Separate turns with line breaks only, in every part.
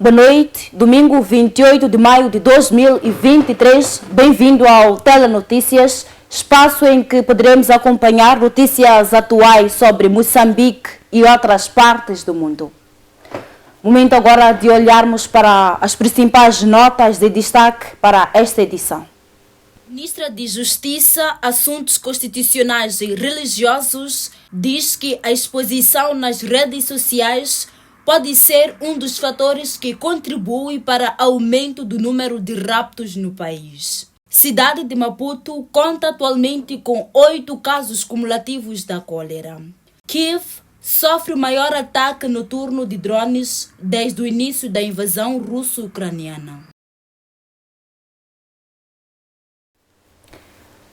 boa noite. Domingo 28 de maio de 2023. Bem-vindo ao Telenotícias, espaço em que poderemos acompanhar notícias atuais sobre Moçambique e outras partes do mundo. Momento agora de olharmos para as principais notas de destaque para esta edição. Ministra de Justiça, Assuntos Constitucionais e Religiosos diz que a exposição nas redes sociais pode ser um dos fatores que contribui para o aumento do número de raptos no país. Cidade de Maputo conta atualmente com 8 casos cumulativos da cólera. Kiev sofre o maior ataque noturno de drones desde o início da invasão russo-ucraniana.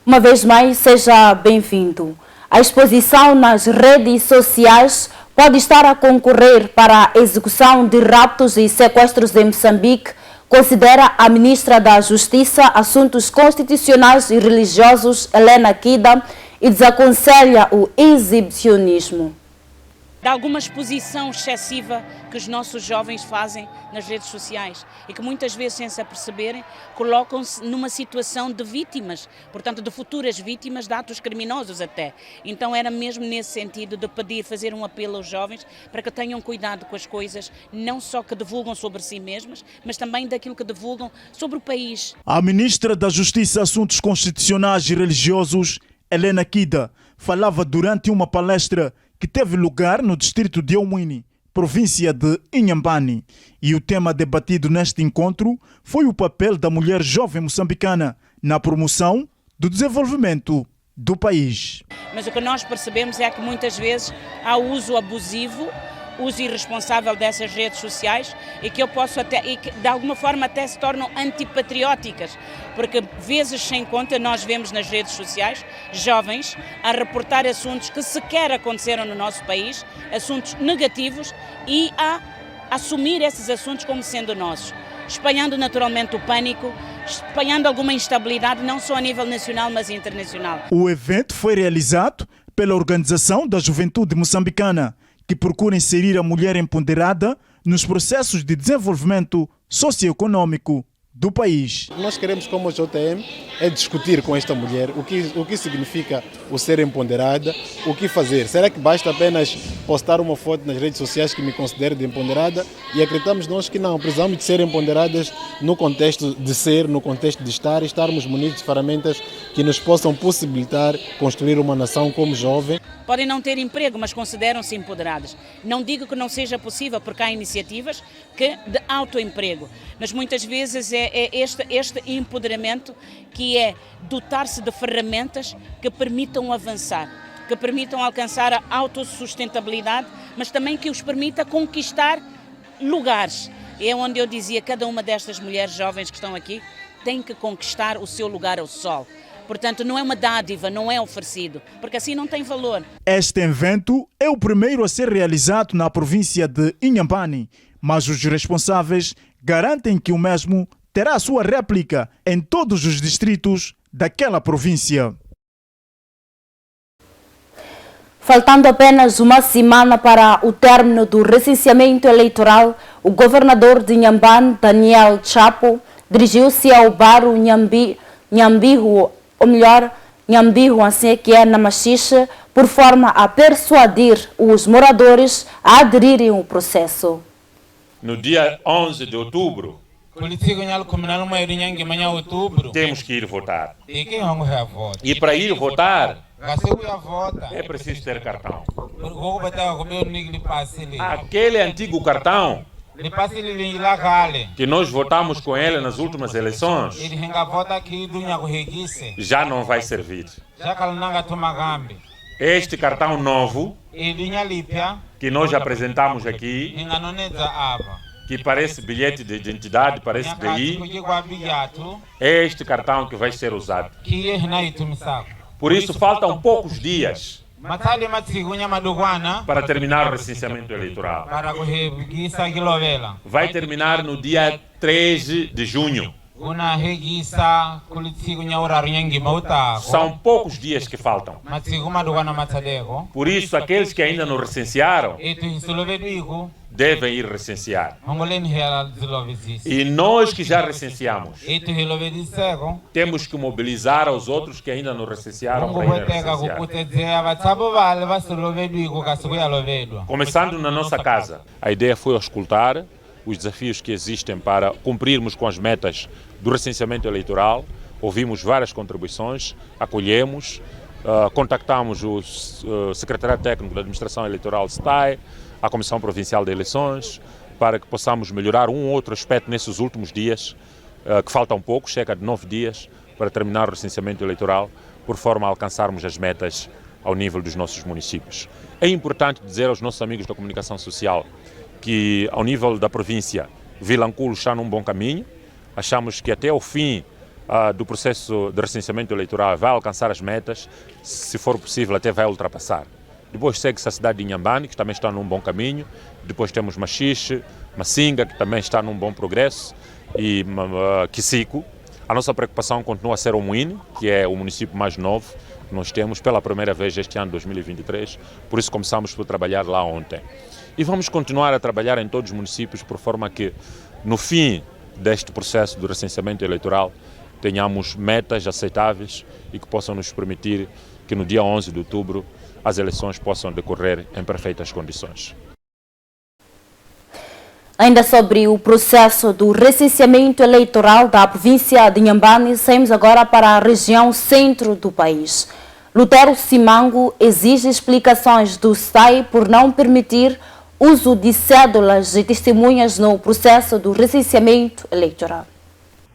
Uma vez mais, seja bem-vindo. A exposição nas redes sociais pode estar a concorrer para a execução de raptos e sequestros em Moçambique, considera a ministra da Justiça, Assuntos Constitucionais e Religiosos, Helena Kida, e desaconselha o exibicionismo.
De alguma exposição excessiva que os nossos jovens fazem nas redes sociais e que muitas vezes, sem se aperceberem, colocam-se numa situação de vítimas, portanto de futuras vítimas de atos criminosos até. Então era mesmo nesse sentido de pedir, fazer um apelo aos jovens para que tenham cuidado com as coisas, não só que divulgam sobre si mesmas, mas também daquilo que divulgam sobre o país.
A ministra da Justiça, Assuntos Constitucionais e Religiosos, Helena Kida, falava durante uma palestra que teve lugar no distrito de Omwini, província de Inhambane. E o tema debatido neste encontro foi o papel da mulher jovem moçambicana na promoção do desenvolvimento do país.
Mas o que nós percebemos é que muitas vezes há uso abusivo, uso irresponsável dessas redes sociais e que de alguma forma até se tornam antipatrióticas, porque vezes sem conta nós vemos nas redes sociais jovens a reportar assuntos que sequer aconteceram no nosso país, assuntos negativos, e a assumir esses assuntos como sendo nossos, espalhando naturalmente o pânico, espalhando alguma instabilidade não só a nível nacional mas internacional.
O evento foi realizado pela Organização da Juventude Moçambicana, que procura inserir a mulher empoderada nos processos de desenvolvimento socioeconômico do país.
Nós queremos, como JM, é discutir com esta mulher o que significa o ser empoderada, o que fazer. Será que basta apenas postar uma foto nas redes sociais que me considere de empoderada? E acreditamos nós que não, precisamos de ser empoderadas no contexto de ser, no contexto de estar, e estarmos munidos de ferramentas que nos possam possibilitar construir uma nação como jovem.
Podem não ter emprego, mas consideram-se empoderadas. Não digo que não seja possível, porque há iniciativas de autoemprego, mas muitas vezes é este empoderamento que é dotar-se de ferramentas que permitam avançar, que permitam alcançar a autossustentabilidade, mas também que os permita conquistar lugares. É onde eu dizia, cada uma destas mulheres jovens que estão aqui tem que conquistar o seu lugar ao sol. Portanto, não é uma dádiva, não é oferecido, porque assim não tem valor.
Este evento é o primeiro a ser realizado na província de Inhambane, mas os responsáveis garantem que o mesmo terá a sua réplica em todos os distritos daquela província.
Faltando apenas uma semana para o término do recenseamento eleitoral, o governador de Inhambane, Daniel Chapo, dirigiu-se ao bairro Nhambirro, ou melhor, Nhambirro, assim que é na Machixe, por forma a persuadir os moradores a aderirem ao processo.
No dia 11 de outubro, temos que ir votar. E para ir votar, é preciso ter cartão. Aquele antigo cartão que nós votamos com ele nas últimas eleições já não vai servir. Este cartão novo que nós apresentamos aqui, que parece bilhete de identidade, parece DI, é este cartão que vai ser usado. Por isso faltam poucos dias para terminar o recenseamento eleitoral. Vai terminar no dia 13 de junho. São poucos dias que faltam. Por isso, aqueles que ainda não recensearam devem ir recensear. E nós que já recenseamos, temos que mobilizar os outros que ainda não recensearam para ir recensear. Começando na nossa casa. A ideia foi auscultar os desafios que existem para cumprirmos com as metas do recenseamento eleitoral. Ouvimos várias contribuições, acolhemos, contactamos o Secretariado Técnico da Administração Eleitoral STAI, a Comissão Provincial de Eleições, para que possamos melhorar um ou outro aspecto nesses últimos dias, que faltam pouco, cerca de 9 dias, para terminar o recenseamento eleitoral, por forma a alcançarmos as metas ao nível dos nossos municípios. É importante dizer aos nossos amigos da comunicação social que, ao nível da província, Vilanculo está num bom caminho. Achamos que até o fim do processo de recenseamento eleitoral vai alcançar as metas, se for possível até vai ultrapassar. Depois segue-se a cidade de Inhambane, que também está num bom caminho. Depois temos Machixe, Massinga, que também está num bom progresso, e Quisico. A nossa preocupação continua a ser o Moine, que é o município mais novo que nós temos pela primeira vez este ano, 2023. Por isso começamos por trabalhar lá ontem. E vamos continuar a trabalhar em todos os municípios, por forma que, no fim deste processo de recenseamento eleitoral, tenhamos metas aceitáveis e que possam nos permitir que no dia 11 de outubro as eleições possam decorrer em perfeitas condições.
Ainda sobre o processo do recenseamento eleitoral da província de Inhambane, saímos agora para a região centro do país. Lutero Simango exige explicações do STAI por não permitir uso de cédulas e testemunhas no processo do recenseamento eleitoral.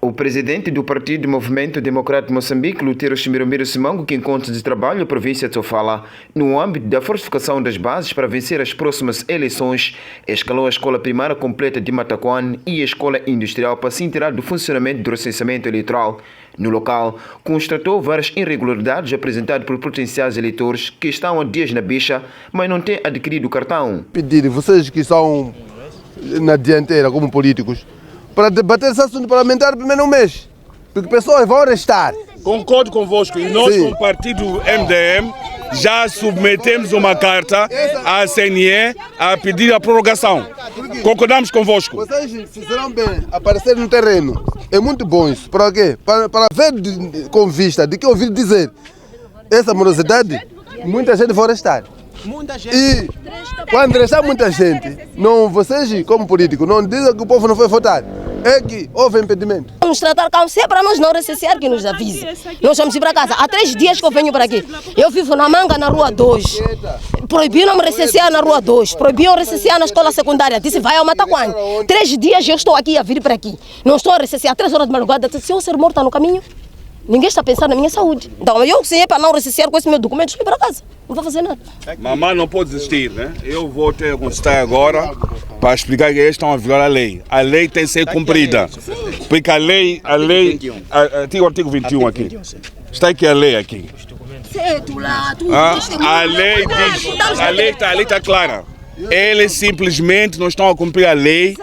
O presidente do Partido Movimento Democrático de Moçambique, Lutero Chimirombiro Simango, que encontra de trabalho na província de Sofala, no âmbito da fortificação das bases para vencer as próximas eleições, escalou a escola primária completa de Mataquan e a escola industrial para se inteirar do funcionamento do recenseamento eleitoral. No local, constatou várias irregularidades apresentadas por potenciais eleitores que estão há dias na bicha, mas não têm adquirido o cartão.
Pedir vocês que são na dianteira como políticos, para debater esse assunto parlamentar primeiro mês, porque pessoas vão restar.
Concordo convosco, e nós, como partido MDM, já submetemos uma carta à CNE a pedir a prorrogação. Concordamos convosco.
Vocês fizeram bem aparecer no terreno. É muito bom isso. Para quê? Para ver com vista de que ouvir dizer essa morosidade, muita gente vai restar. E quando restar muita gente, não, vocês como políticos não dizem que o povo não foi votar, é que houve impedimento.
Vamos tratar calma, se é para nós não recensear, que nos avise. Nós vamos ir para casa. Há 3 dias que eu venho para aqui. Eu vivo na Manga, na Rua 2. Proibiram-me recensear na Rua 2. Proibiram recensear na escola secundária. Disse, vai ao Mataquan. 3 dias eu estou aqui a vir para aqui. Não estou a recensear 3 horas de madrugada. Se eu ser morta no caminho, ninguém está pensando na minha saúde. Então eu, se é para não recensear com esse meu documento, estou para casa. Não vou fazer nada.
Mamãe não pode desistir, né? Eu vou ter que constar agora para explicar que eles estão a violar a lei. A lei tem que ser cumprida. Porque a lei tem o artigo 21 aqui. Está aqui a lei aqui. A lei diz, a lei está clara. Eles simplesmente não estão a cumprir a lei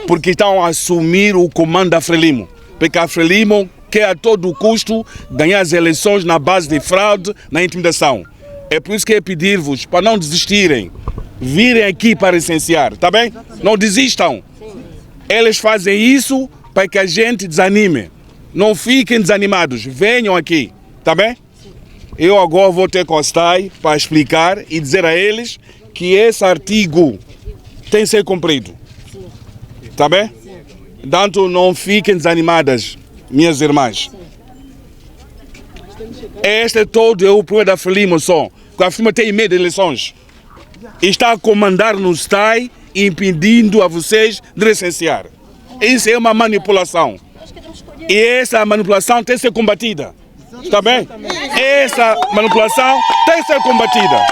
porque estão a assumir o comando da Frelimo. Porque a Frelimo quer a todo custo ganhar as eleições na base de fraude, na intimidação. É por isso que é pedir-vos para não desistirem, virem aqui para licenciar, tá bem? Não desistam. Eles fazem isso para que a gente desanime. Não fiquem desanimados, venham aqui, tá bem? Eu agora vou ter com a STAI para explicar e dizer a eles que esse artigo tem que ser cumprido, tá bem? Portanto, não fiquem desanimadas, minhas irmãs. Este é todo o problema da Frelimo só. Porque a Frelimo tem medo de eleições. Está a comandar no STAI, impedindo a vocês de recensear. Isso é uma manipulação. E essa manipulação tem que ser combatida. Está bem? Essa manipulação tem que ser combatida.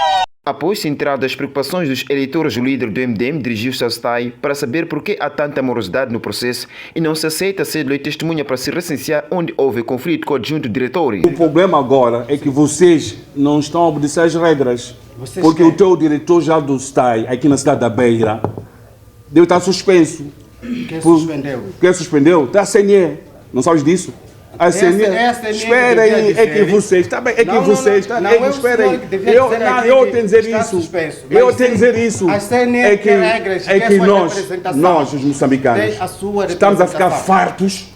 Após se inteirar das preocupações dos eleitores, o líder do MDM dirigiu-se ao STAI para saber por que há tanta morosidade no processo e não se aceita cédula e testemunha para se recensear onde houve conflito com o adjunto diretor.
O problema agora é que vocês não estão a obedecer às regras. Porque o teu diretor já do STAI, aqui na cidade da Beira, deve estar suspenso.
Quem suspendeu?
Quem suspendeu? Está a CNE. Não sabes disso? A CNE, espera aí, é que vocês, está bem, é que vocês, espera aí. Eu tenho que dizer isso, eu tenho que dizer isso, é que nós, os moçambicanos, estamos a ficar fartos,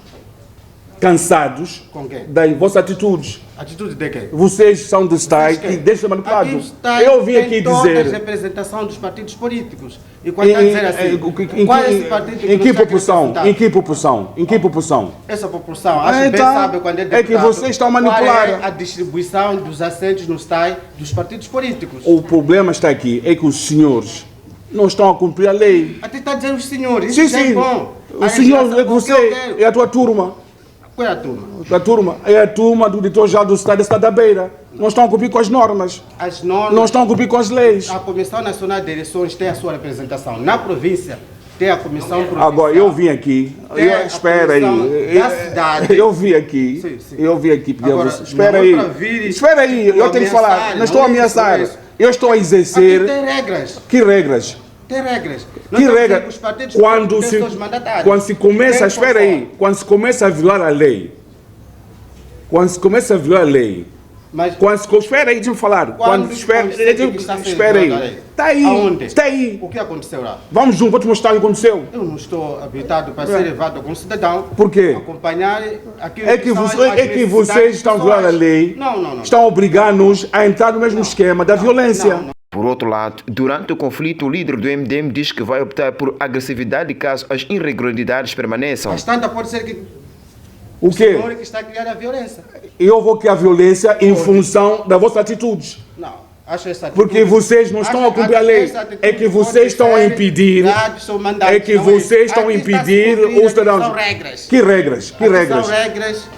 cansados das vossas atitudes.
Atitude de quê?
Vocês são do STAI que deixam manipulado. Eu vim aqui dizer...
a representação dos partidos políticos. E quando está a dizer assim, qual é esse partido que
em que proporção? Em que proporção? Em que proporção?
Essa proporção, acho que bem sabe quando é deputado,
é que vocês estão a manipular.
Qual é a distribuição dos assentos no STAI dos partidos políticos?
O problema está aqui, é que os senhores não estão a cumprir a lei.
Até está a dizer os senhores,
sim,
isso é bom.
Os senhores é que você, é a tua turma.
Qual é a turma?
A turma é a turma do diretor-geral do Estado da Beira. Não estão a cumprir com as normas.
As normas.
Não estão a cumprir com as leis.
A Comissão Nacional de Eleições tem a sua representação. Na província tem a Comissão Provincial.
Agora, eu vim aqui. Espera aí.
Da cidade.
Eu vim aqui.
Sim.
Eu vim aqui pedir
agora,
a você. Espera aí. Espera aí. Eu tenho que falar. Não estou a ameaçar. Eu estou a exercer.
Aqui tem regras.
Que regras?
Tem regras.
Que regra? Quando se começa, espera aí, quando se começa a violar a lei,
mas
espera aí, deixa-me falar. Espera aí. Está aí.
Aonde?
Está aí.
O que aconteceu lá?
Vamos juntos, vou te mostrar o que aconteceu.
Eu não estou habitado para ser levado como cidadão.
Por quê?
Acompanhar aquilo
é que vocês estão a violar a lei.
Não.
Estão a obrigar-nos a entrar no mesmo esquema da violência.
Não.
Por outro lado, durante o conflito, o líder do MDM diz que vai optar por agressividade caso as irregularidades permaneçam.
Bastante pode ser que
o quê?
senhor que está a criar a violência.
Eu vou criar a violência em função das vossas atitudes.
Não, acho essa atitude.
Porque vocês não estão a cumprir a lei. É que vocês estão a impedir. É que vocês estão a impedir os cidadãos.
São regras.
Que regras? Que regras?
São regras.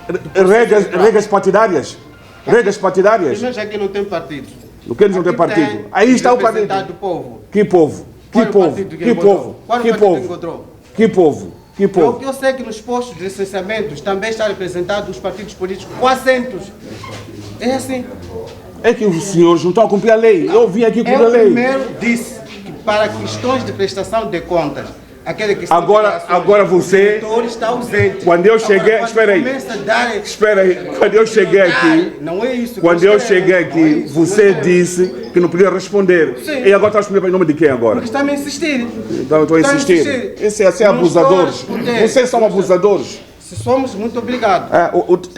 Regras partidárias? Regras partidárias?
Nós aqui não temos partido.
O que eles não têm partido? Aí está o partido.
Do povo.
Que povo? Que povo? Que povo? Que povo? Que povo? Que povo?
O que eu sei que nos postos de licenciamentos também está representado os partidos políticos com assentos. É assim.
É que os senhores não estão a cumprir a lei. Eu vim aqui cumprir a lei.
Eu primeiro disse que para questões de prestação de contas, aquele que
agora você
está ausente.
Quando eu cheguei, espera aí, quando eu cheguei aqui,
não é isso.
Quando eu cheguei aqui, você disse que não podia responder.
Sim.
E agora está a responder em nome de quem agora?
Porque está a me insistir.
Então eu estou a insistir. Esses são abusadores. Vocês são abusadores.
Se somos, muito obrigado.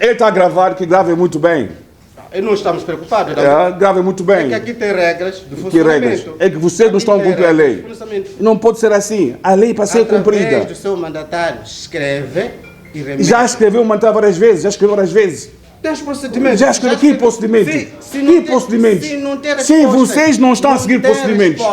Ele está a gravar, que grave muito bem.
E não estamos preocupados.
Grave muito bem.
É que aqui tem regras de funcionamento.
Que regras? É que vocês não estão a cumprir a lei. Não pode ser assim. A lei para ser cumprida.
Através do seu mandatário, escreve e remete.
Já escreveu o mandatário várias vezes. Já escreveu várias vezes.
Tem os procedimentos.
Já escreveu. Que procedimento? Que procedimentos? Se vocês não estão a seguir procedimentos.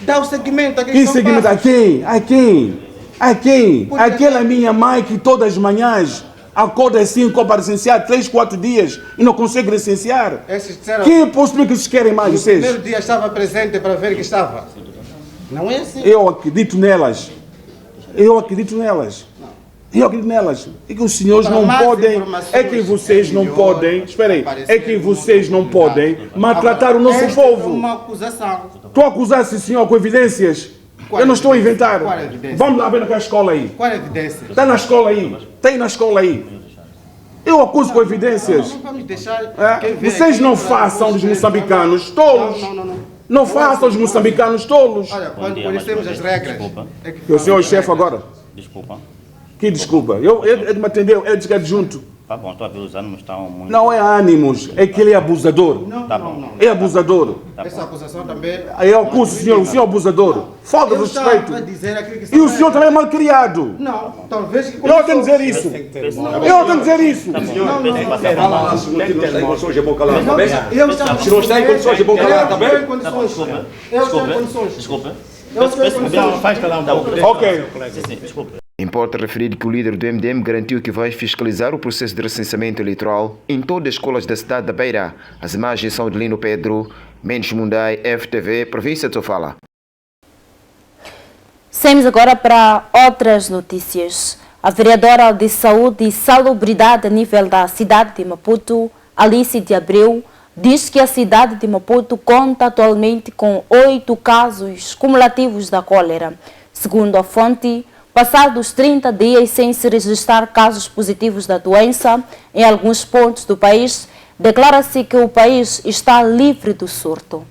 Dá o seguimento.
Que seguimento? A quem? A quem? A quem? Aquela minha mãe que todas as manhãs acorda assim, comparecenciar 3, 4 dias e não consegue licenciar. Que possibilidade que vocês querem mais, vocês?
No primeiro dia estava presente para ver que estava. Não é assim.
Eu acredito nelas. Eu acredito nelas. É que os senhores não podem. É que vocês não podem. Espera aí. É que vocês não podem maltratar o nosso povo.
É uma acusação.
Estou a acusar esse senhor com evidências. Eu não estou a inventar. Vamos lá ver naquela escola aí.
Qual é a evidência?
Está na escola aí. Tem na escola aí. Eu acuso com evidências.
Não vamos deixar.
Vocês não façam dos moçambicanos tolos. Não façam os moçambicanos tolos.
Olha, quando conhecemos as regras.
O senhor é o chefe agora.
Desculpa.
Que desculpa? Ele me atendeu, ele disse que é adjunto.
Tá bom, estou a ver, os ânimos estão muito...
Não é ânimos, é que ele é abusador.
Tá bom.
É abusador.
Essa acusação também...
Eu acuso o senhor é abusador. Falta de respeito. E o senhor também é mal criado.
Não, talvez...
Eu tenho que dizer isso. Eu tenho que dizer isso.
Eu estou em condições de bom calar também? Eu estou em condições.
Desculpa.
Faz calar um pouco.
Ok.
Desculpa.
Importa referir que o líder do MDM garantiu que vai fiscalizar o processo de recenseamento eleitoral em todas as escolas da cidade da Beira. As imagens são de Lino Pedro, Mendes Mundai, FTV, província de Sofala.
Seguimos agora para outras notícias. A vereadora de Saúde e Salubridade a nível da cidade de Maputo, Alice de Abreu, diz que a cidade de Maputo conta atualmente com 8 casos cumulativos da cólera. Segundo a fonte, Passados 30 dias sem se registrar casos positivos da doença em alguns pontos do país, declara-se que o país está livre do surto.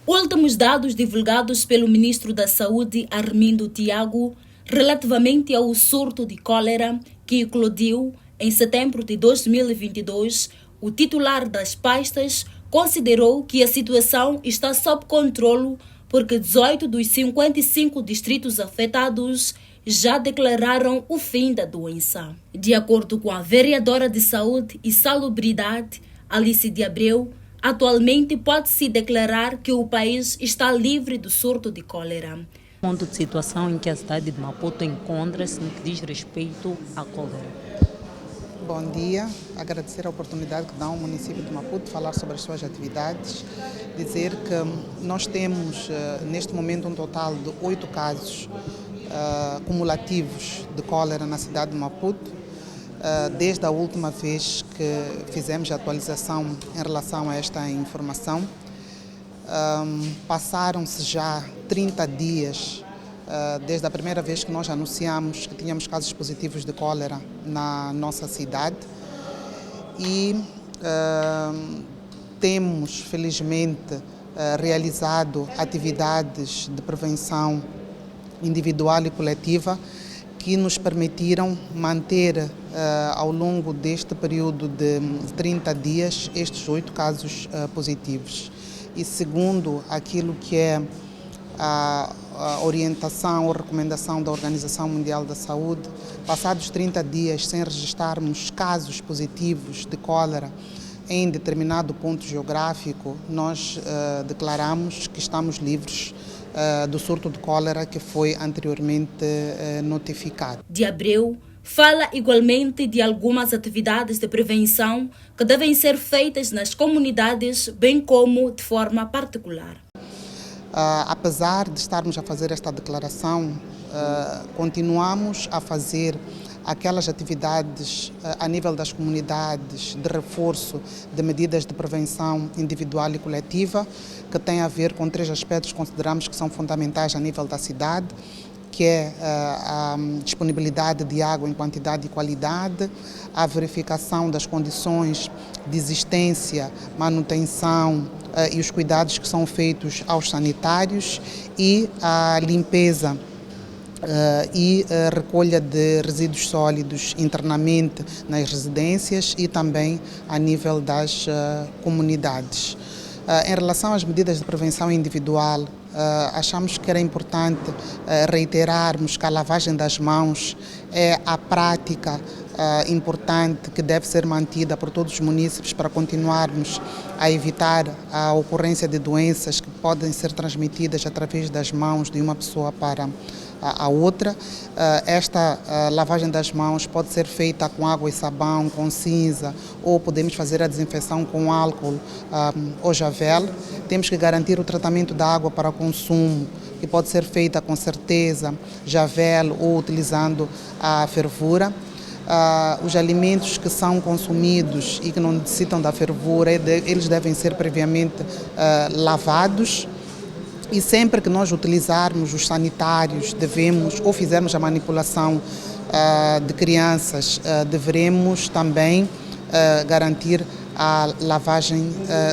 Últimos dados divulgados pelo ministro da Saúde, Armindo Tiago, relativamente ao surto de cólera que eclodiu em setembro de 2022, o titular das pastas considerou que a situação está sob controle porque 18 dos 55 distritos afetados já declararam o fim da doença. De acordo com a vereadora de Saúde e Salubridade, Alice de Abreu, atualmente pode-se declarar que o país está livre do surto de cólera.
Ponto de situação em que a cidade de Maputo encontra-se no que diz respeito à cólera.
Bom dia, agradecer a oportunidade que dá ao município de Maputo de falar sobre as suas atividades, dizer que nós temos neste momento um total de 8 casos cumulativos de cólera na cidade de Maputo, desde a última vez que fizemos a atualização em relação a esta informação. Passaram-se já 30 dias desde a primeira vez que nós anunciamos que tínhamos casos positivos de cólera na nossa cidade e temos, felizmente, realizado atividades de prevenção individual e coletiva que nos permitiram manter ao longo deste período de 30 dias estes 8 casos positivos. E segundo aquilo que é a orientação ou recomendação da Organização Mundial da Saúde, passados 30 dias sem registrarmos casos positivos de cólera em determinado ponto geográfico, nós declaramos que estamos livres do surto de cólera que foi anteriormente notificado.
De Abreu fala igualmente de algumas atividades de prevenção que devem ser feitas nas comunidades, bem como de forma particular.
Apesar de estarmos a fazer esta declaração, continuamos a fazer aquelas atividades a nível das comunidades de reforço de medidas de prevenção individual e coletiva, que tem a ver com 3 aspectos que consideramos que são fundamentais a nível da cidade, que é a disponibilidade de água em quantidade e qualidade, a verificação das condições de existência, manutenção e os cuidados que são feitos aos sanitários e a limpeza e a recolha de resíduos sólidos internamente nas residências e também a nível das comunidades. Em relação às medidas de prevenção individual, achamos que era importante reiterarmos que a lavagem das mãos é a prática importante que deve ser mantida por todos os munícipes para continuarmos a evitar a ocorrência de doenças que podem ser transmitidas através das mãos de uma pessoa para a outra. Esta lavagem das mãos pode ser feita com água e sabão, com cinza, ou podemos fazer a desinfecção com álcool ou javel. Temos que garantir o tratamento da água para consumo, que pode ser feita com certeza javel ou utilizando a fervura. Os alimentos que são consumidos e que não necessitam da fervura, eles devem ser previamente lavados. E sempre que nós utilizarmos os sanitários, devemos, ou fizermos a manipulação de crianças, deveremos também garantir a lavagem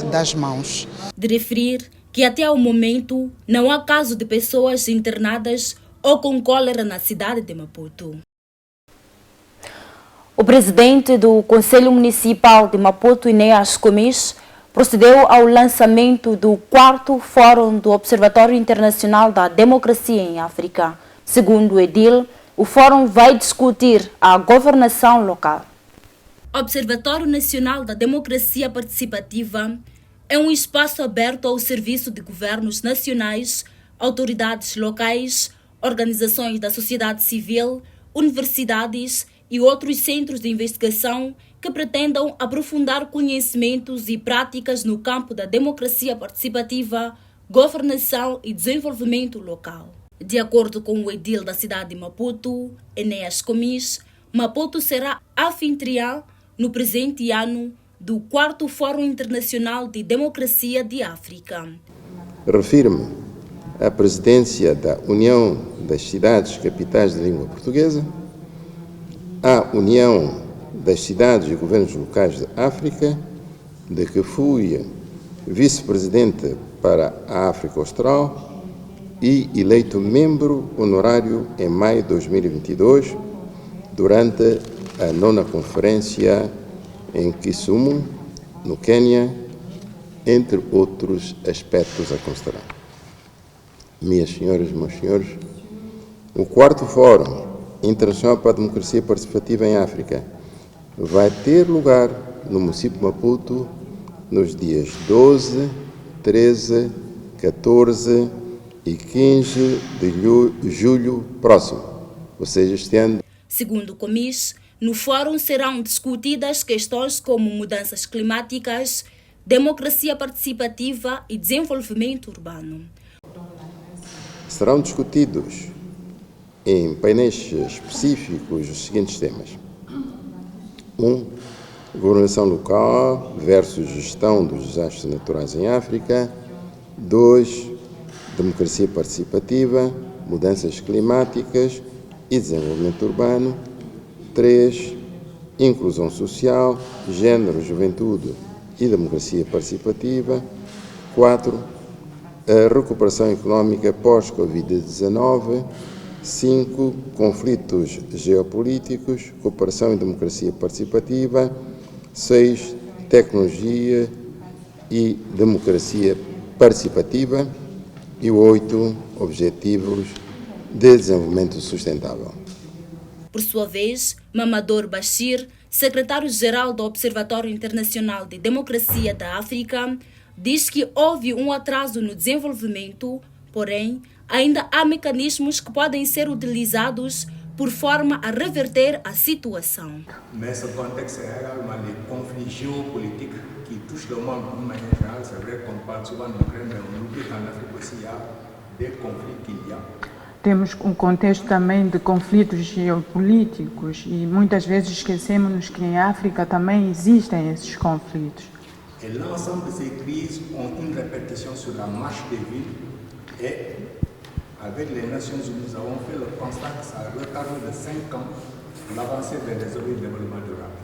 das mãos.
De referir que até o momento não há caso de pessoas internadas ou com cólera na cidade de Maputo.
O presidente do Conselho Municipal de Maputo, Enéas Gomes, procedeu ao lançamento do 4º Fórum do Observatório Internacional da Democracia em África. Segundo o edil, o fórum vai discutir a governação local.
O Observatório Nacional da Democracia Participativa é um espaço aberto ao serviço de governos nacionais, autoridades locais, organizações da sociedade civil, universidades e outros centros de investigação que pretendam aprofundar conhecimentos e práticas no campo da democracia participativa, governação e desenvolvimento local. De acordo com o edil da cidade de Maputo, Enéas Gomes, Maputo será anfitriã no presente ano do 4º Fórum Internacional de Democracia de África.
Refiro-me a presidência da União das Cidades Capitais de Língua Portuguesa, a União das Cidades e Governos Locais de África, de que fui vice-presidente para a África Austral e eleito membro honorário em maio de 2022, durante a 9ª Conferência em Kisumu, no Quênia, entre outros aspectos a considerar. Minhas senhoras e meus senhores, o 4º Fórum Internacional para a Democracia Participativa em África vai ter lugar no município de Maputo nos dias 12, 13, 14 e 15 de julho próximo, ou seja, este ano.
Segundo o Comis, no fórum serão discutidas questões como mudanças climáticas, democracia participativa e desenvolvimento urbano.
Serão discutidos em painéis específicos os seguintes temas: 1. Governação local versus gestão dos desastres naturais em África. 2. Democracia participativa, mudanças climáticas e desenvolvimento urbano. 3. Inclusão social, género, juventude e democracia participativa. 4. A recuperação económica pós-Covid-19. 5. Conflitos geopolíticos, cooperação e democracia participativa. 6. Tecnologia e democracia participativa. E 8. Objetivos de desenvolvimento sustentável.
Por sua vez, Mamadou Bashir, secretário-geral do Observatório Internacional de Democracia da África, diz que houve um atraso no desenvolvimento, porém, ainda há mecanismos que podem ser utilizados por forma a reverter a situação.
Nesse contexto, era uma conflito geopolítico que touche le monde de manière générale. C'est vrai qu'on parle souvent de l'Ukraine, mais on oublie qu'en Afrique aussi il y a des conflits qu'il y a.
Temos um contexto também de conflitos geopolíticos e muitas vezes esquecemos que em África também existem esses conflitos.
Et l'ensemble de ces crises ont une répercussion sur la marche des villes et avec les Nations Unies, nous avons fait le constat que ça a retardé de 5 ans l'avancée des objectifs de développement durable.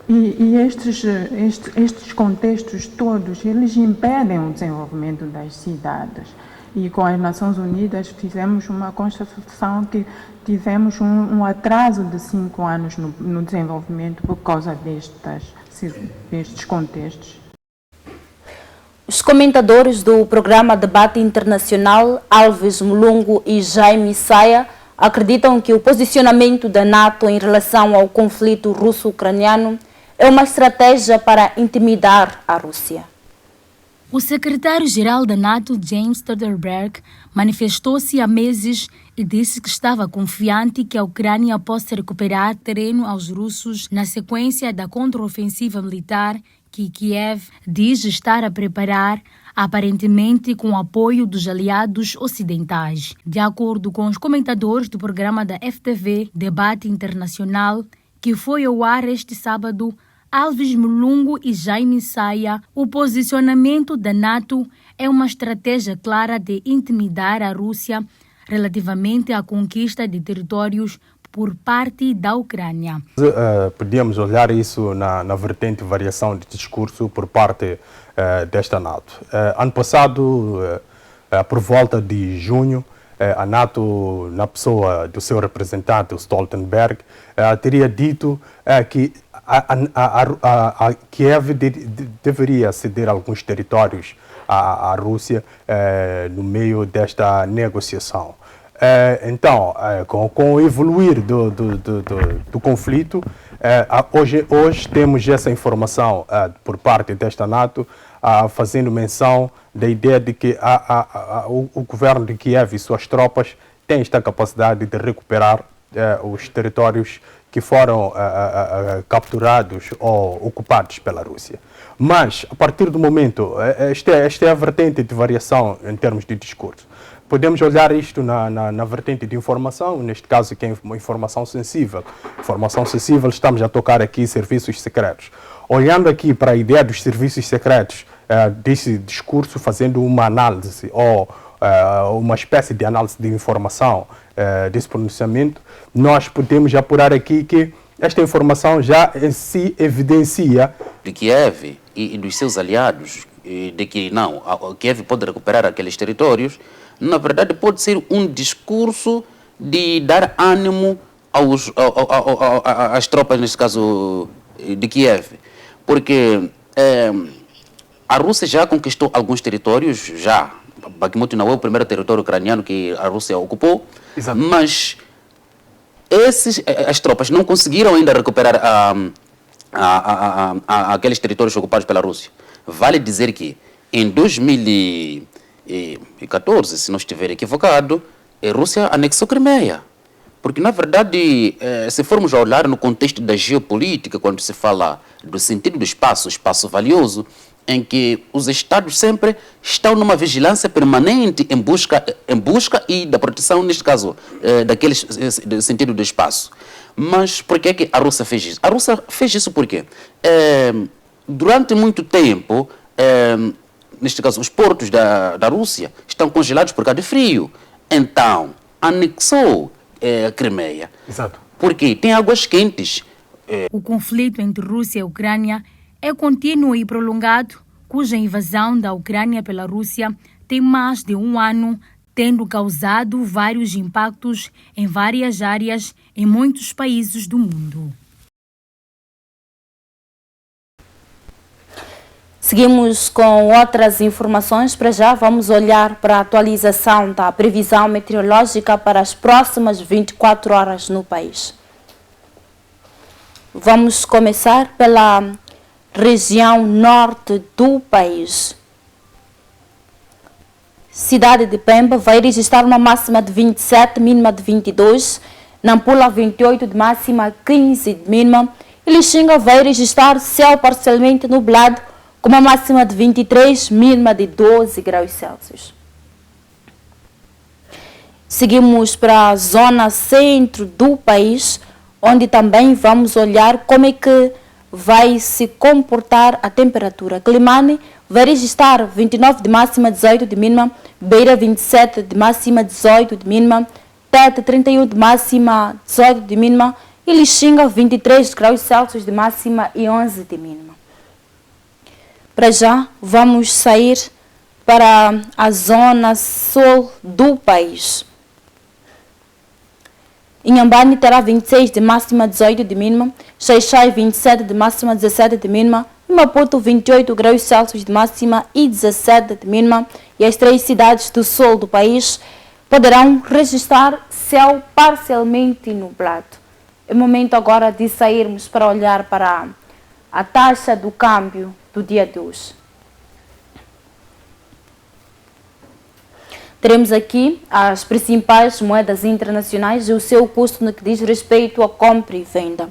E estes contextos todos, eles impedem o desenvolvimento das cidades. E com as Nações Unidas fizemos uma constatação que tivemos um atraso de 5 anos no desenvolvimento por causa destes contextos.
Os comentadores do programa Debate Internacional, Alves Mulungu e Jaime Saia, acreditam que o posicionamento da NATO em relação ao conflito russo-ucraniano é uma estratégia para intimidar a Rússia.
O secretário-geral da NATO, Jens Stoltenberg, manifestou-se há meses e disse que estava confiante que a Ucrânia possa recuperar terreno aos russos na sequência da contraofensiva militar que Kiev diz estar a preparar, aparentemente com o apoio dos aliados ocidentais. De acordo com os comentadores do programa da FTV Debate Internacional, que foi ao ar este sábado, Alves Mulungu e Jaime Saia, o posicionamento da NATO é uma estratégia clara de intimidar a Rússia relativamente à conquista de territórios por parte da Ucrânia.
Podíamos olhar isso na vertente variação de discurso por parte desta NATO. Ano passado, por volta de junho, a NATO, na pessoa do seu representante, o Stoltenberg, teria dito que a Kiev deveria ceder alguns territórios à Rússia no meio desta negociação. Então, com o evoluir do conflito, hoje temos essa informação por parte desta NATO, fazendo menção da ideia de que o governo de Kiev e suas tropas têm esta capacidade de recuperar os territórios que foram capturados ou ocupados pela Rússia. Mas, a partir do momento, esta é a vertente de variação em termos de discurso. Podemos olhar isto na vertente de informação, neste caso que é uma informação sensível. Informação sensível, estamos a tocar aqui serviços secretos. Olhando aqui para a ideia dos serviços secretos, desse discurso, fazendo uma análise ou uma espécie de análise de informação desse pronunciamento, nós podemos apurar aqui que esta informação já em si evidencia
de Kiev e dos seus aliados, de que não, Kiev pode recuperar aqueles territórios, na verdade pode ser um discurso de dar ânimo às tropas, neste caso, de Kiev. Porque a Rússia já conquistou alguns territórios, já. Bakhmut não é o primeiro território ucraniano que a Rússia ocupou, exato, mas as tropas não conseguiram ainda recuperar aqueles territórios ocupados pela Rússia. Vale dizer que em 2014, se não estiver equivocado, a Rússia anexou Crimeia. Porque, na verdade, se formos a olhar no contexto da geopolítica, quando se fala do sentido do espaço valioso, em que os Estados sempre estão numa vigilância permanente em busca e da proteção, neste caso, daqueles do sentido do espaço. Mas por que é que a Rússia fez isso? A Rússia fez isso porque, durante muito tempo, neste caso, os portos da Rússia estão congelados por causa de frio. Então, anexou Crimeia.
Exato.
Porque tem águas quentes.
O conflito entre Rússia e Ucrânia é contínuo e prolongado, cuja invasão da Ucrânia pela Rússia tem mais de um ano, tendo causado vários impactos em várias áreas em muitos países do mundo.
Seguimos com outras informações. Para já vamos olhar para a atualização da previsão meteorológica para as próximas 24 horas no país. Vamos começar pela região norte do país. Cidade de Pemba vai registrar uma máxima de 27, mínima de 22. Nampula 28 de máxima, 15 de mínima. E Lixinga vai registrar céu parcialmente nublado com uma máxima de 23, mínima de 12 graus Celsius. Seguimos para a zona centro do país, onde também vamos olhar como é que vai se comportar a temperatura. Climane vai registrar 29 de máxima, 18 de mínima. Beira 27 de máxima, 18 de mínima. Tete 31 de máxima, 18 de mínima. E Lixinga 23 graus Celsius de máxima e 11 de mínima. Para já vamos sair para a zona sul do país. Inhambane terá 26 de máxima, 18 de mínima. Xai-Xai 27 de máxima, 17 de mínima. E Maputo 28 graus Celsius de máxima e 17 de mínima. E as três cidades do sul do país poderão registrar céu parcialmente nublado. É momento agora de sairmos para olhar para a taxa do câmbio do dia de hoje. Teremos aqui as principais moedas internacionais e o seu custo no que diz respeito a compra e venda.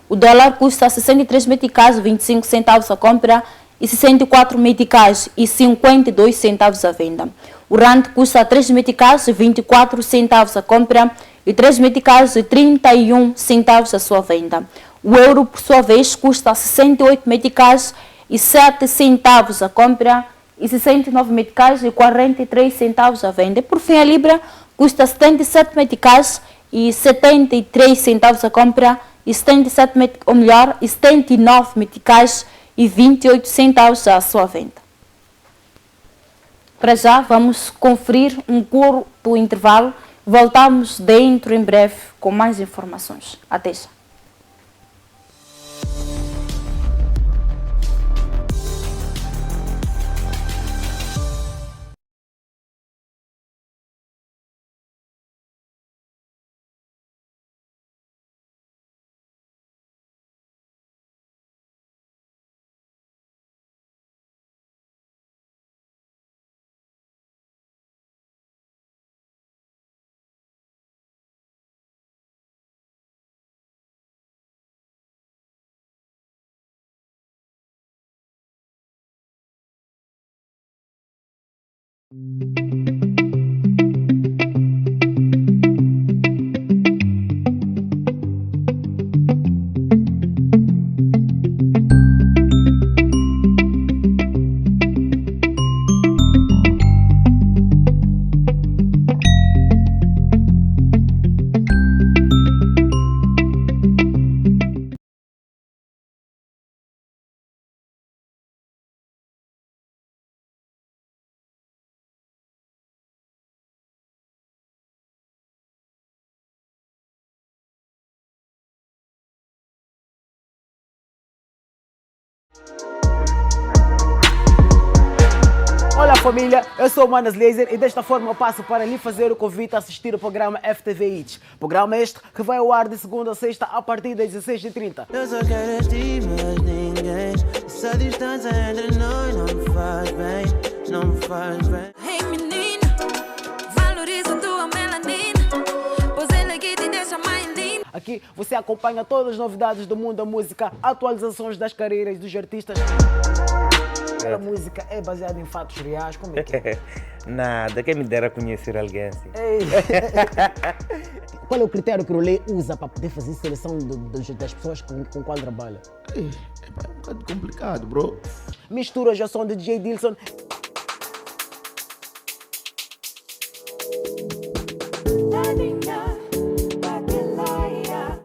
O dólar custa 63 meticais, 25 centavos a compra e 64 meticais e 52 centavos a venda. O rand custa 3 meticais, 24 centavos a compra e 3 meticais e 31 centavos a sua venda. O euro, por sua vez, custa 68 meticais e 7 centavos a compra e 69 meticais e 43 centavos a venda. Por fim, a libra custa 77 meticais e 73 centavos a compra e 79 meticais e 28 centavos a sua venda. Para já, vamos conferir um curto intervalo. Voltamos dentro em breve com mais informações. Até já.
Olá família, eu sou o Manas Laser e desta forma eu passo para lhe fazer o convite a assistir o programa FTV Hits. Programa este que vai ao ar de segunda a sexta a partir das 16h30.
Eu só quero estive, mas ninguém. Essa distância entre nós não me faz bem, não me faz bem.
Hey menina, valoriza tua melanina, pois ele aqui te deixa mais linda.
Aqui você acompanha todas as novidades do mundo da música, atualizações das carreiras dos artistas. A música é baseada em fatos reais, como é que é?
Nada, quem me dera conhecer alguém assim.
Qual é o critério que o Rolê usa para poder fazer seleção das pessoas com qual trabalha?
É um bocado complicado, bro.
Misturas ao som de DJ Dilson.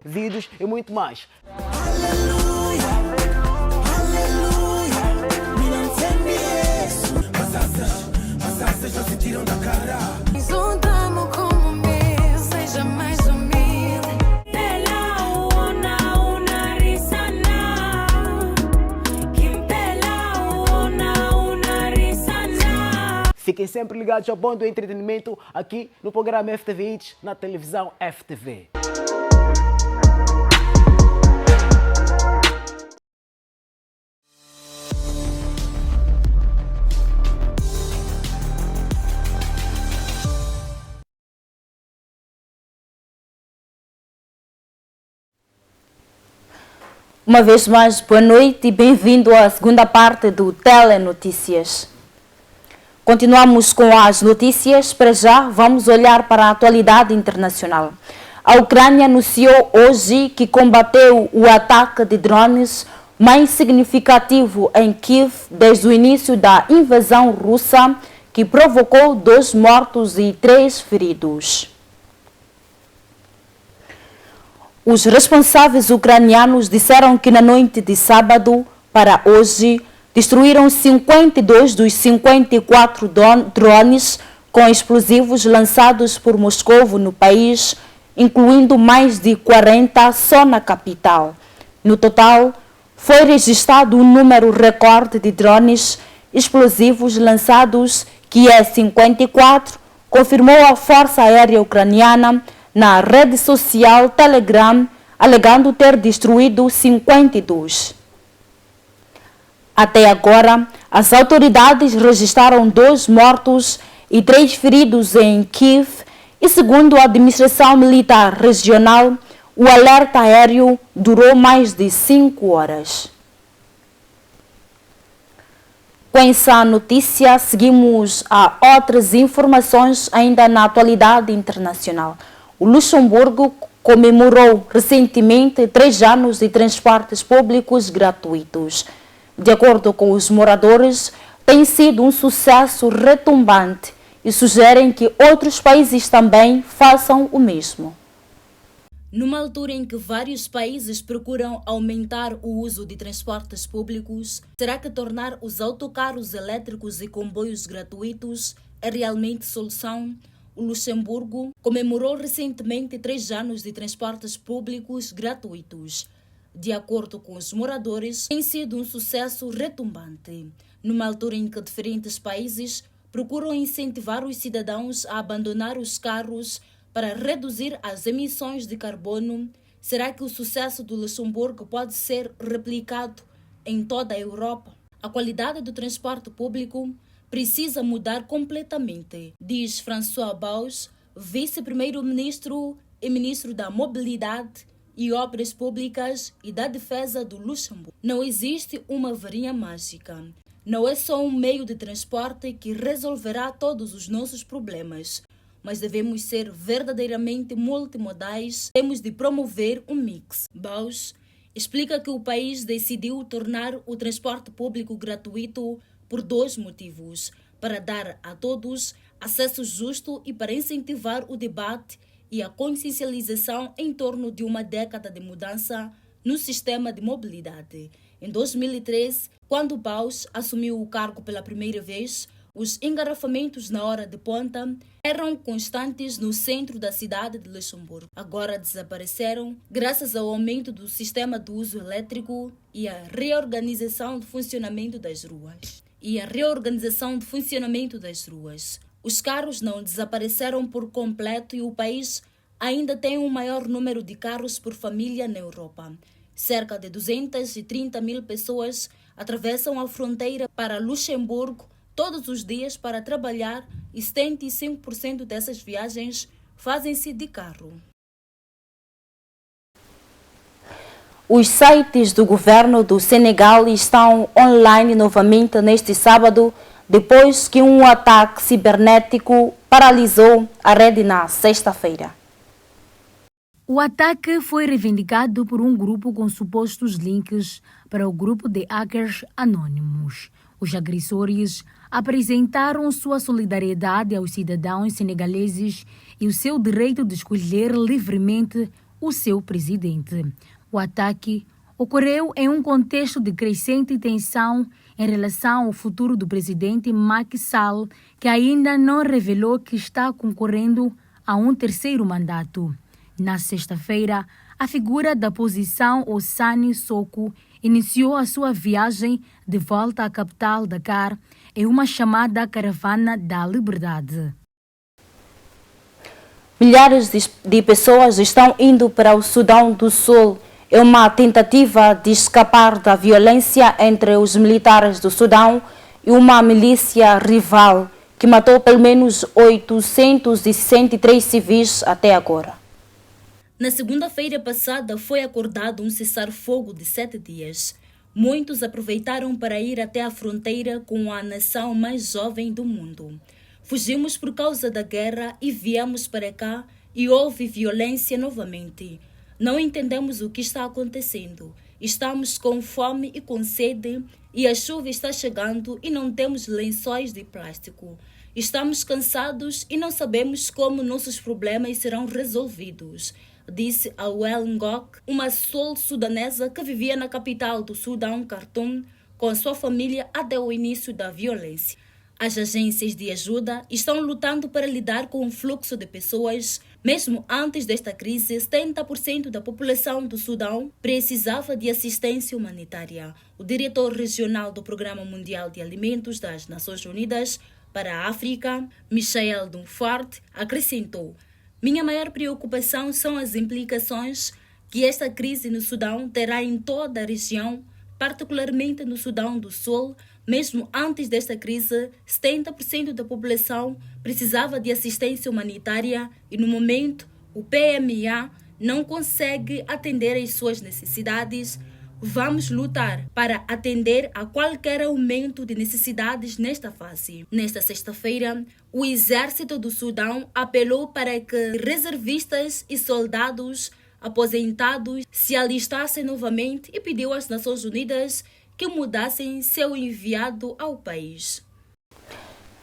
Vídeos e muito mais.
Já se tiram da cara. Juntamos como meu, seja mais humilde.
Fiquem sempre ligados ao bom do entretenimento aqui no programa FTV Hits, na televisão FTV.
Uma vez mais, boa noite e bem-vindo à segunda parte do Telenotícias. Continuamos com as notícias. Para já, vamos olhar para a atualidade internacional. A Ucrânia anunciou hoje que combateu o ataque de drones mais significativo em Kiev desde o início da invasão russa, que provocou 2 mortos e 3 feridos. Os responsáveis ucranianos disseram que na noite de sábado para hoje destruíram 52 dos 54 drones com explosivos lançados por Moscou no país, incluindo mais de 40 só na capital. No total, foi registrado um número recorde de drones explosivos lançados, que é 54, confirmou a Força Aérea Ucraniana na rede social Telegram, alegando ter destruído 52. Até agora, as autoridades registraram 2 mortos e 3 feridos em Kiev e, segundo a administração militar regional, o alerta aéreo durou mais de 5 horas. Com essa notícia, seguimos a outras informações ainda na atualidade internacional. O Luxemburgo comemorou recentemente 3 anos de transportes públicos gratuitos. De acordo com os moradores, tem sido um sucesso retumbante e sugerem que outros países também façam o mesmo.
Numa altura em que vários países procuram aumentar o uso de transportes públicos, será que tornar os autocarros elétricos e comboios gratuitos é realmente solução? O Luxemburgo comemorou recentemente 3 anos de transportes públicos gratuitos. De acordo com os moradores, tem sido um sucesso retumbante, numa altura em que diferentes países procuram incentivar os cidadãos a abandonar os carros para reduzir as emissões de carbono. Será que o sucesso do Luxemburgo pode ser replicado em toda a Europa? A qualidade do transporte público precisa mudar completamente, diz François Baus, vice-primeiro-ministro e ministro da Mobilidade e Obras Públicas e da Defesa do Luxemburgo. Não existe uma varinha mágica. Não é só um meio de transporte que resolverá todos os nossos problemas, mas devemos ser verdadeiramente multimodais. Temos de promover um mix. Baus explica que o país decidiu tornar o transporte público gratuito por 2 motivos: para dar a todos acesso justo e para incentivar o debate e a consciencialização em torno de uma década de mudança no sistema de mobilidade. Em 2013, quando Baus assumiu o cargo pela primeira vez, Os engarrafamentos na hora de ponta eram constantes no centro da cidade de Luxemburgo. Agora desapareceram graças ao aumento do sistema de uso elétrico e à reorganização do funcionamento das ruas. Os carros não desapareceram por completo e o país ainda tem um maior número de carros por família na Europa. Cerca de 230 mil pessoas atravessam a fronteira para Luxemburgo todos os dias para trabalhar e 75% dessas viagens fazem-se de carro.
Os sites do governo do Senegal estão online novamente neste sábado, depois que um ataque cibernético paralisou a rede na sexta-feira.
O ataque foi reivindicado por um grupo com supostos links para o grupo de hackers anônimos. Os agressores apresentaram sua solidariedade aos cidadãos senegaleses e o seu direito de escolher livremente o seu presidente. O ataque ocorreu em um contexto de crescente tensão em relação ao futuro do presidente Macky Sall, que ainda não revelou que está concorrendo a um terceiro mandato. Na sexta-feira, a figura da oposição Ousmane Sonko iniciou a sua viagem de volta à capital Dakar em uma chamada Caravana da Liberdade.
Milhares de pessoas estão indo para o Sudão do Sul em uma tentativa de escapar da violência entre os militares do Sudão e uma milícia rival que matou pelo menos 863 civis até agora.
Na segunda-feira passada foi acordado um cessar-fogo de 7 dias. Muitos aproveitaram para ir até a fronteira com a nação mais jovem do mundo. Fugimos por causa da guerra e viemos para cá e houve violência novamente. Não entendemos o que está acontecendo. Estamos com fome e com sede e a chuva está chegando e não temos lençóis de plástico. Estamos cansados e não sabemos como nossos problemas serão resolvidos, disse Awel Ngok, uma sul-sudanesa que vivia na capital do Sudão, Khartoum, com sua família até o início da violência. As agências de ajuda estão lutando para lidar com o fluxo de pessoas. Mesmo antes desta crise, 70% da população do Sudão precisava de assistência humanitária. O diretor regional do Programa Mundial de Alimentos das Nações Unidas para a África, Michael Dunfort, acrescentou: "Minha maior preocupação são as implicações que esta crise no Sudão terá em toda a região, particularmente no Sudão do Sul. Mesmo antes desta crise, 70% da população precisava de assistência humanitária e, no momento, o PMA não consegue atender às suas necessidades. Vamos lutar para atender a qualquer aumento de necessidades nesta fase." Nesta sexta-feira, o Exército do Sudão apelou para que reservistas e soldados aposentados se alistassem novamente e pediu às Nações Unidas que mudassem seu enviado ao país.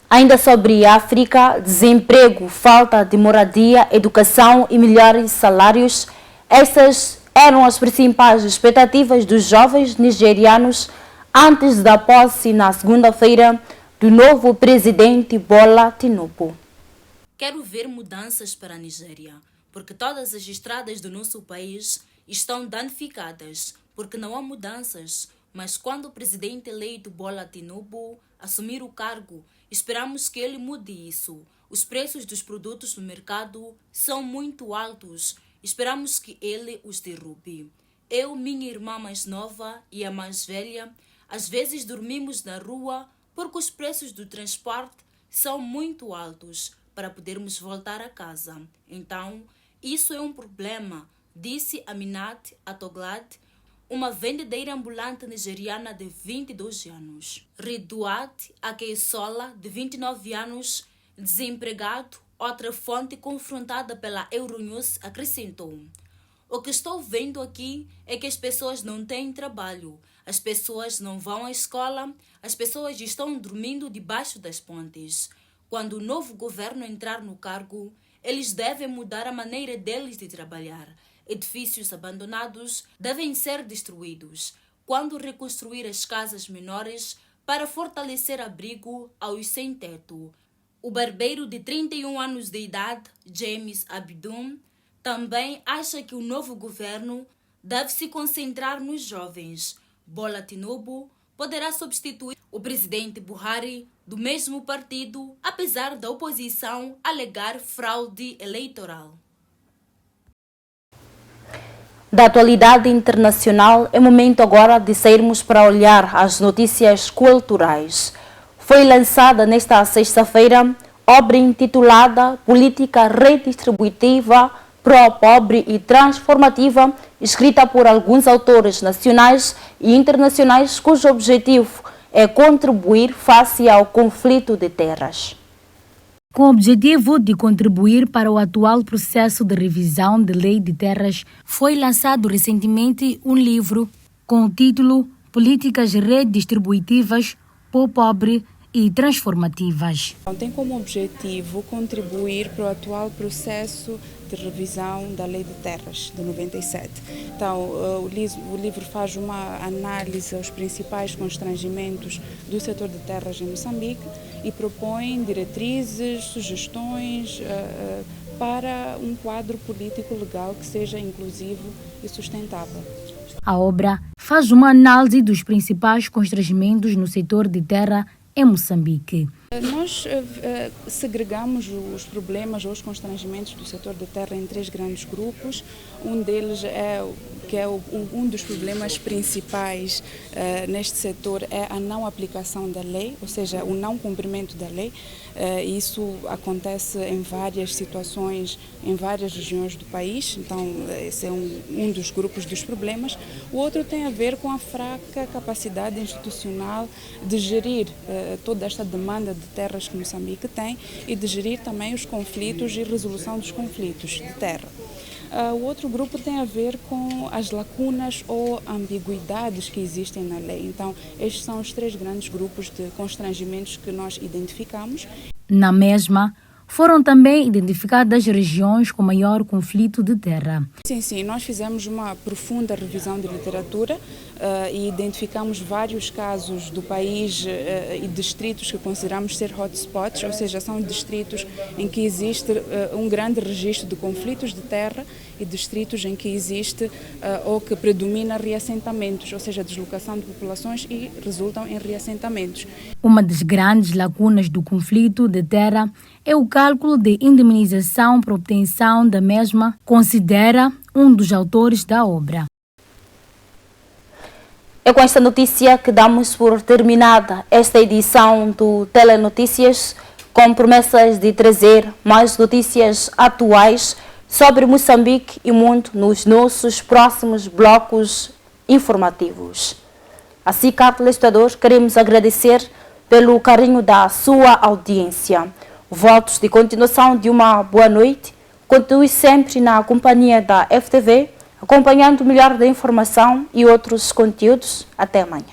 Ainda sobre a África, desemprego, falta de moradia, educação e melhores salários, essas eram as principais expectativas dos jovens nigerianos antes da posse na segunda-feira do novo presidente Bola Tinubu.
Quero ver mudanças para a Nigéria, porque todas as estradas do nosso país estão danificadas, porque não há mudanças. Mas quando o presidente eleito Bola Tinubu assumir o cargo, esperamos que ele mude isso. Os preços dos produtos no mercado são muito altos. Esperamos que ele os derrube. Eu, minha irmã mais nova e a mais velha, às vezes dormimos na rua porque os preços do transporte são muito altos para podermos voltar a casa. Então, isso é um problema, disse Aminat Atoglad, uma vendedeira ambulante nigeriana de 22 anos. Ridwat Akeisola, de 29 anos, desempregado, outra fonte confrontada pela Euronews, acrescentou: "O que estou vendo aqui é que as pessoas não têm trabalho, as pessoas não vão à escola, as pessoas estão dormindo debaixo das pontes. Quando o novo governo entrar no cargo, eles devem mudar a maneira deles de trabalhar. Edifícios abandonados devem ser destruídos. Quando reconstruir as casas menores, para fortalecer abrigo aos sem-teto. O barbeiro de 31 anos de idade, James Abidum, também acha que o novo governo deve se concentrar nos jovens. Bola Tinubu poderá substituir o presidente Buhari do mesmo partido, apesar da oposição alegar fraude eleitoral.
Da atualidade internacional, é momento agora de sairmos para olhar as notícias culturais. Foi lançada nesta sexta-feira obra intitulada Política Redistributiva, Pró-Pobre e Transformativa, escrita por alguns autores nacionais e internacionais, cujo objetivo é contribuir face ao conflito de terras.
Com o objetivo de contribuir para o atual processo de revisão da Lei de Terras, foi lançado recentemente um livro com o título Políticas Redistributivas, Pró-Pobre e Transformativas.
Tem como objetivo contribuir para o atual processo de revisão da Lei de Terras de 97. Então, o livro faz uma análise aos principais constrangimentos do setor de terras em Moçambique e propõe diretrizes, sugestões para um quadro político-legal que seja inclusivo e sustentável.
A obra faz uma análise dos principais constrangimentos no setor de terra em Moçambique.
Nós segregamos os problemas ou os constrangimentos do setor de terra em 3 grandes grupos. Um deles um dos problemas principais neste setor é a não aplicação da lei, ou seja, o não cumprimento da lei. Isso acontece em várias situações, em várias regiões do país, então esse é um dos grupos dos problemas. O outro tem a ver com a fraca capacidade institucional de gerir toda esta demanda de terras que Moçambique tem e de gerir também os conflitos e resolução dos conflitos de terra. O outro grupo tem a ver com as lacunas ou ambiguidades que existem na lei. Então, estes são os 3 grandes grupos de constrangimentos que nós identificamos.
Na mesma, foram também identificadas regiões com maior conflito de terra.
Sim, nós fizemos uma profunda revisão de literatura e identificamos vários casos do país e distritos que consideramos ser hotspots, ou seja, são distritos em que existe um grande registro de conflitos de terra e distritos em que existe ou que predomina reassentamentos, ou seja, deslocação de populações e resultam em reassentamentos.
Uma das grandes lacunas do conflito de terra é o cálculo de indemnização por obtenção da mesma, considera um dos autores da obra.
É com esta notícia que damos por terminada esta edição do Telenotícias, com promessas de trazer mais notícias atuais sobre Moçambique e mundo nos nossos próximos blocos informativos. Assim, caro telespectador, queremos agradecer pelo carinho da sua audiência. Votos de continuação de uma boa noite. Continue sempre na companhia da FTV, acompanhando o melhor da informação e outros conteúdos. Até amanhã.